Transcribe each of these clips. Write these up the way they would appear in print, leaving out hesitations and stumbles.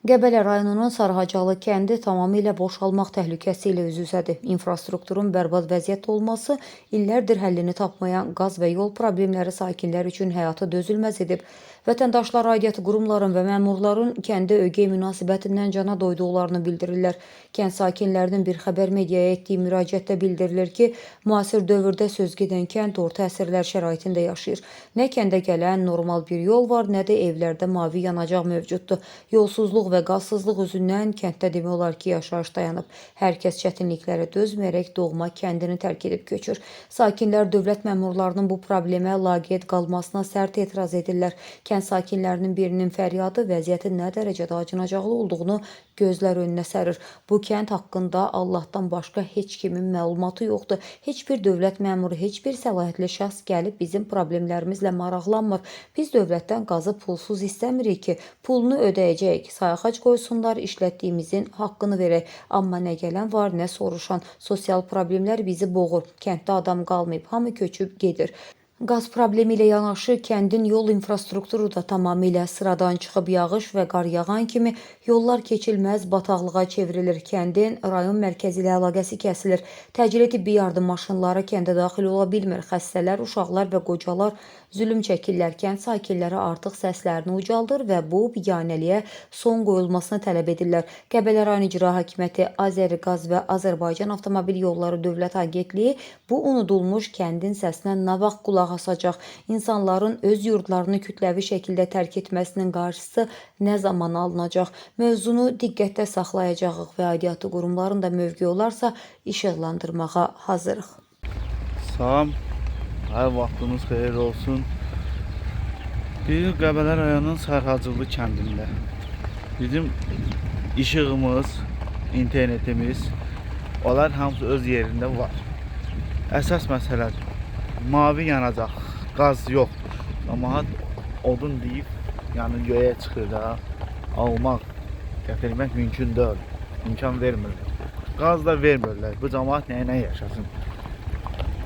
Qəbələ rayonunun Sarıhacalı kəndi tamamilə boşalmaq təhlükəsi ilə üz-üzədir. İnfrastrukturun bərbad vəziyyətdə olması illərdir həllini tapmayan qaz və yol problemləri sakinlər üçün həyatı dözülməz edib. Vətəndaşlar aidiyyatı qurumların və məmurların kəndə ögey münasibətindən cana doyduqlarını bildirirlər. Kənd sakinlərinin bir xəbər mediaya etdiyi müraciətdə bildirilir ki, müasir dövrdə sözgedən kənd orta əsrlər şəraitində yaşayır. Nə kəndə gələn normal bir yol var, nə də evlərdə mavi yanacaq mövcuddur. Yolsuzluq və qazsızlıq üzündən kənddə demək olar ki, yaşayış dayanıb. Hər kəs çətinliklərə dözməyərək doğma kəndini tərk edib köçür. Sakinlər dövlət məmurlarının bu problemə laqeyd qalmasına sərt etiraz edirlər. Kənd sakinlərinin birinin fəryadı vəziyyətin nə dərəcədə acınacaqlı olduğunu gözlər önünə sərir. Bu kənd haqqında Allahdan başqa heç kimin məlumatı yoxdur. Heç bir dövlət məmuru, heç bir səlahiyyətli şəxs gəlib bizim problemlərimizlə maraqlanmır. Biz dövlətdən qazı pulsuz istəmirik ki, pulunu ödəyəcəyik. Sayğac qoysunlar, işlətdiyimizin haqqını verək. Amma nə gələn var, nə soruşan. Sosial problemlər bizi boğur. Kənddə adam qalmayıb, hamı köçüb gedir. Qaz problemi ilə yanaşı kəndin yol infrastrukturu da tamamilə sıradan çıxıb. Yağış və qar yağan kimi yollar keçilməz bataqlığa çevrilir. Kəndin rayon mərkəzi ilə əlaqəsi kəsilir. Təcili tibbi yardım maşınları kəndə daxil ola bilmir. Xəstələr, uşaqlar və qocalar zülm çəkirlər. Kənd sakinləri artıq səslərini ucaldır və bu biganəliyə son qoyulmasını tələb edirlər. Qəbələ rayon İcra Hakimiyyəti, Azəriqaz və Azərbaycan Avtomobil Yolları Dövlət Agentliyi bu unudulmuş kəndin səsinə nə vaxt qulaq asacaq? İnsanların öz yurdlarını kütləvi şəkildə tərk etməsinin qarşısı nə zaman alınacaq? Mövzunu diqqətdə saxlayacağıq və aidiyyatı qurumların da mövqeyi olarsa işıqlandırmağa hazırıq. Salam, hər vaxtınız xeyir olsun. Biz Qəbələ rayonunun Sarıhacılı kəndində bizim işığımız, internetimiz, onlar hamısı öz yerində var. Əsas məsələ mavi yanacaq, qaz yoxdur. Cəmaət odun deyib, yəni göyə çıxır da, almaq, gətirmək mümkün deyil, imkan vermirlər. Qaz da vermirlər, bu cəmaət nə yaşasın.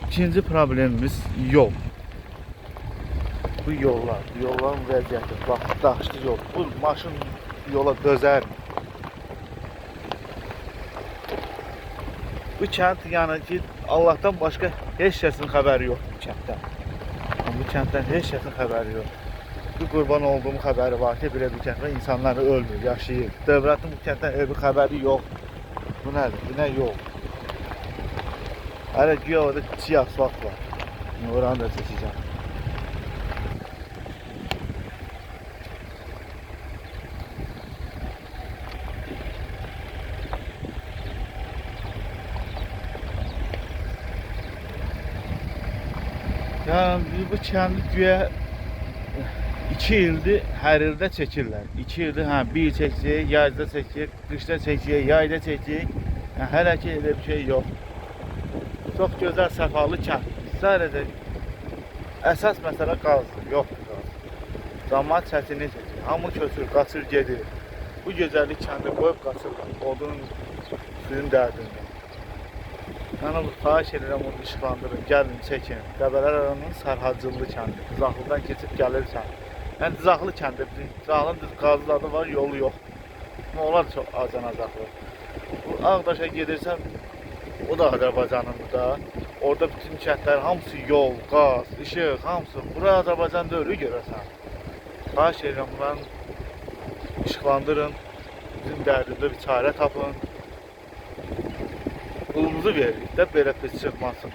İkinci problemimiz yol. Bu yollar, yolların vəziyyəti, bax, daşlı yol, bu maşın yola dözərmi? Bu kənd yəni ki, Allahdan başqa heç kəsin xəbəri yoxdur bu kənddən. Bu kənddən heç kəsin xəbəri yoxdur. Bu qurban olduğum xəbəri var ki, belə bu kənddə insanlar ölmür, yaşayır. Dövlətin bu kənddən bir xəbəri yoxdur. Bu nədir? Bu nə yol? Hələ güya orada çiğ asfalt var. Oranı da çəkəcəm. Yəni bu kəndi güya 2 ildir hər ildə çəkirlər. 2 ildir bir çəkəcək, yazda çəkəcək, qışda çəkəcək, yayda çəkəcək. Yəni hələ ki elə bir şey yox. Çox gözəl səfalı kənd. Sadəcə əsas məsələ qazdır, yoxdur qaz. Cəmaət çətinlik çəkir. Hamı köçür, qaçır, gedir. Bu gözəllik kəndi qoyub qaçırlar. Odunun, suyun dərdində. Yəni xahiş edirəm onu işıqlandırın, gəlin, çəkin. Qəbələ rayonunun Sarıhacılı kəndi. Dızaqlıdan keçib gəlirsən. Yəni Dızaqlı kəndi, Dızaqlının qazlı adı var, yolu yoxdur. Onlar çox acanacaqlı. Bu Ağdaşa gedirsən, o da Azərbaycanındır da. Orada bütün kəndlər, hamısı yol, qaz, işıq, hamısı. Bura Azərbaycan deyil, görəsən. Xahiş edirəm, bunları işıqlandırın, bizim dərdimdə bir çarə tapın. Pulumuzu veririk də belə pis çıxmasın.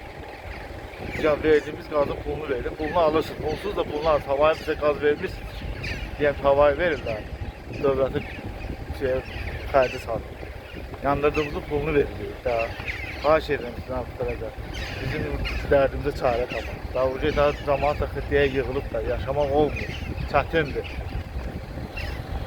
Yəni verdiyimiz qazın pulunu veririk, pulunu alırsın. Pulsuz da pulunu alırsın. Havaya bizə qaz vermişsiniz. Deyəm havaya verirlər. Dövlətin xərci salır. Yandırdığımızın pulunu veririk də. Xahiş edirəm sizdən artıq bizim dərdimizə çarə tapın. Daha cəmaət da xiddiyə yığılıb da yaşamaq olmur. Çətindir.